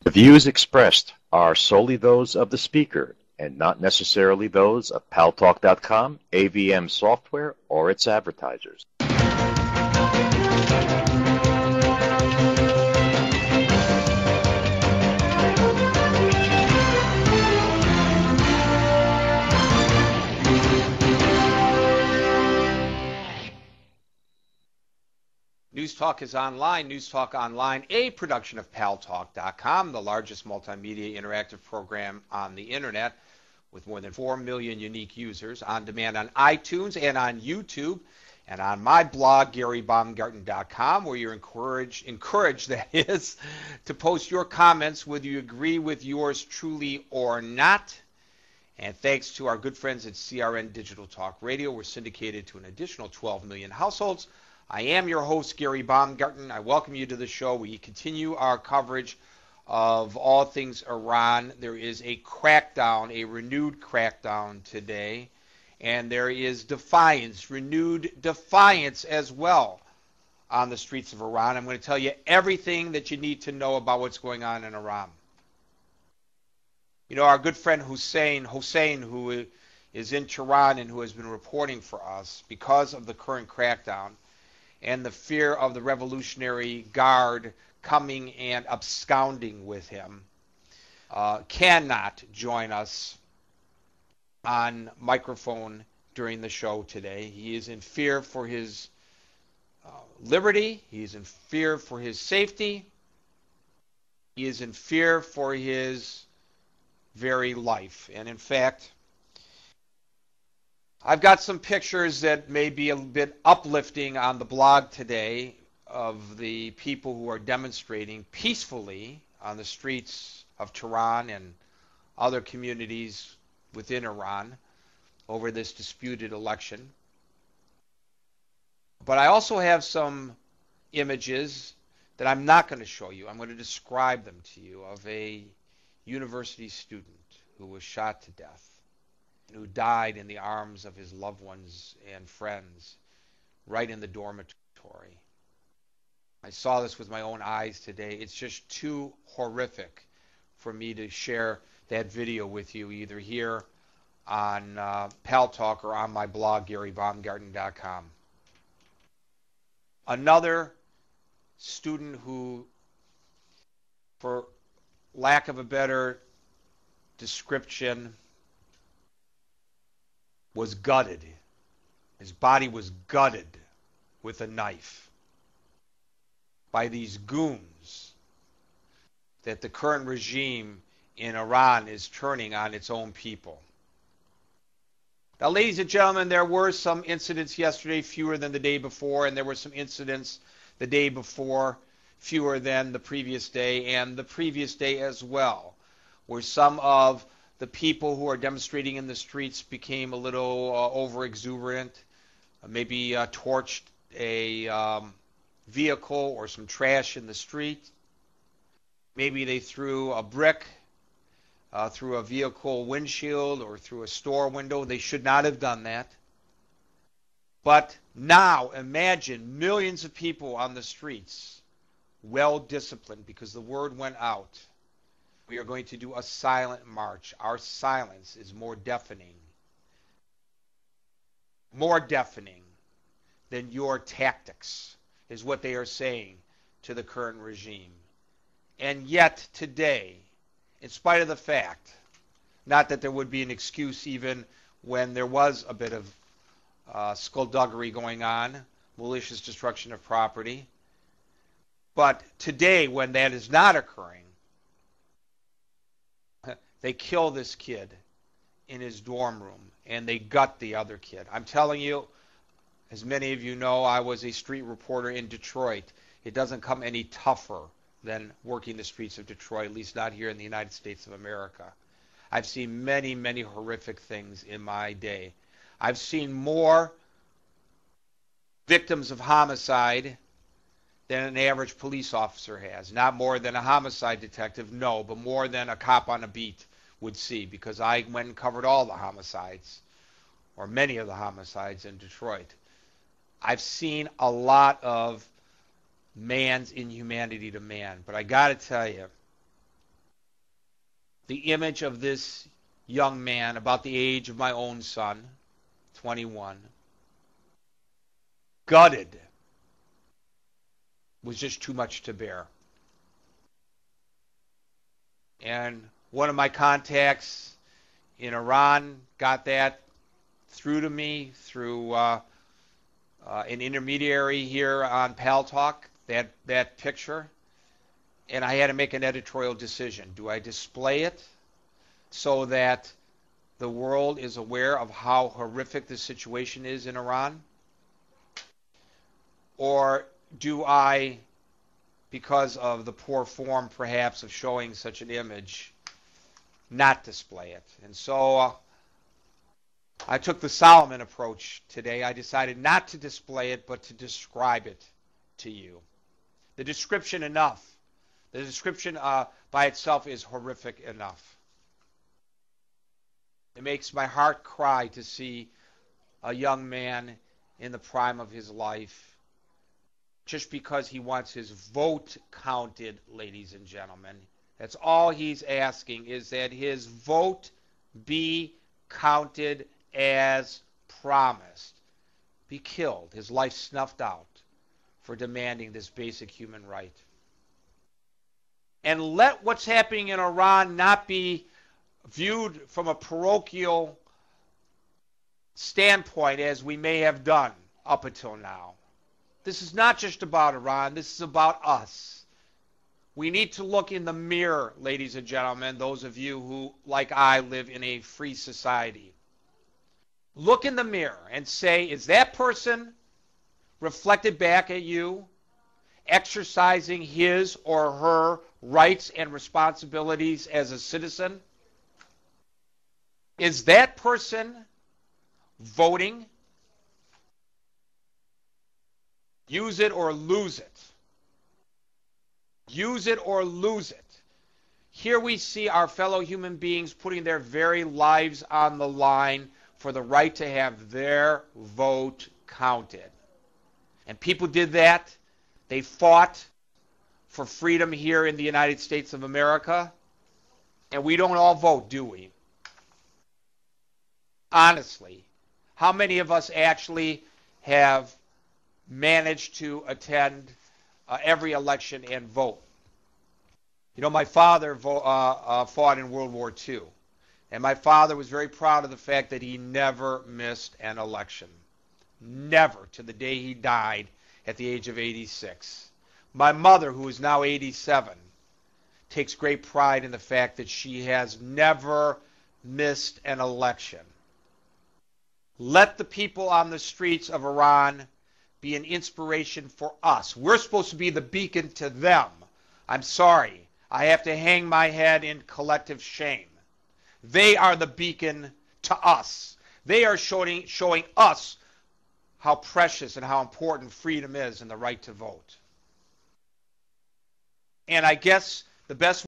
The views expressed are solely those of the speaker and not necessarily those of Paltalk.com, AVM Software, or its advertisers. News Talk is online. News Talk Online, a production of Paltalk.com, the largest multimedia interactive program on the internet with more than 4 million unique users, on demand on iTunes and on YouTube, and on my blog, GaryBaumgarten.com, where you're encouraged, that is, to post your comments whether you agree with yours truly or not. And thanks to our good friends at CRN Digital Talk Radio, we're syndicated to an additional 12 million households. I am your host, Gary Baumgarten. I welcome you to the show. We continue our coverage of all things Iran. There is a crackdown, a renewed crackdown today, and there is defiance, renewed defiance as well on the streets of Iran. I'm going to tell you everything that you need to know about what's going on in Iran. You know, our good friend Hussein, who is in Tehran and who has been reporting for us because of the current crackdown and the fear of the Revolutionary Guard coming and absconding with him, cannot join us on microphone during the show today. He is in fear for his liberty. He is in fear for his safety. He is in fear for his very life. And in fact, I've got some pictures that may be a bit uplifting on the blog today of the people who are demonstrating peacefully on the streets of Tehran and other communities within Iran over this disputed election. But I also have some images that I'm not going to show you. I'm going to describe them to you of a university student who was shot to death, who died in the arms of his loved ones and friends right in the dormitory. I saw this with my own eyes today. It's just too horrific for me to share that video with you, either here on Paltalk or on my blog, GaryBaumgarten.com. Another student who, for lack of a better description, was gutted. His body was gutted with a knife by these goons that the current regime in Iran is turning on its own people. Now, ladies and gentlemen, there were some incidents yesterday, fewer than the day before, and there were some incidents the day before, fewer than the previous day, and the previous day as well, where some of the people who are demonstrating in the streets became a little over-exuberant, maybe torched a vehicle or some trash in the street. Maybe they threw a brick through a vehicle windshield or through a store window. They should not have done that. But now imagine millions of people on the streets, well-disciplined, because the word went out. We are going to do a silent march. Our silence is more deafening than your tactics, is what they are saying to the current regime. And yet today, in spite of the fact, not that there would be an excuse even when there was a bit of skullduggery going on, malicious destruction of property, but today when that is not occurring, they kill this kid in his dorm room, and they gut the other kid. I'm telling you, as many of you know, I was a street reporter in Detroit. It doesn't come any tougher than working the streets of Detroit, at least not here in the United States of America. I've seen many, many horrific things in my day. I've seen more victims of homicide than an average police officer has. Not more than a homicide detective, no, but more than a cop on a beat would see, because I went and covered all the homicides, or many of the homicides in Detroit. I've seen a lot of man's inhumanity to man, but I got to tell you, the image of this young man about the age of my own son, 21, gutted, was just too much to bear. And one of my contacts in Iran got that through to me through an intermediary here on Paltalk, that picture. And I had to make an editorial decision. Do I display it so that the world is aware of how horrific the situation is in Iran? Or do I, because of the poor form perhaps of showing such an image, not display it? And so I took the Solomon approach today. I decided not to display it, but to describe it to you. The description enough. The description by itself is horrific enough. It makes my heart cry to see a young man in the prime of his life just because he wants his vote counted, ladies and gentlemen. That's all he's asking, is that his vote be counted as promised. Be killed, his life snuffed out for demanding this basic human right. And let what's happening in Iran not be viewed from a parochial standpoint as we may have done up until now. This is not just about Iran. This is about us. We need to look in the mirror, ladies and gentlemen, those of you who, like I, live in a free society. Look in the mirror and say, is that person reflected back at you exercising his or her rights and responsibilities as a citizen? Is that person voting? Use it or lose it. Use it or lose it. Here we see our fellow human beings putting their very lives on the line for the right to have their vote counted. And people did that. They fought for freedom here in the United States of America. And we don't all vote, do we? Honestly, how many of us actually have managed to attend every election and vote? You know, my father fought in World War II. And my father was very proud of the fact that he never missed an election. Never, to the day he died at the age of 86. My mother, who is now 87, takes great pride in the fact that she has never missed an election. Let the people on the streets of Iran be an inspiration for us. We're supposed to be the beacon to them. I'm sorry. I have to hang my head in collective shame. They are the beacon to us. They are showing us how precious and how important freedom is and the right to vote. And I guess the best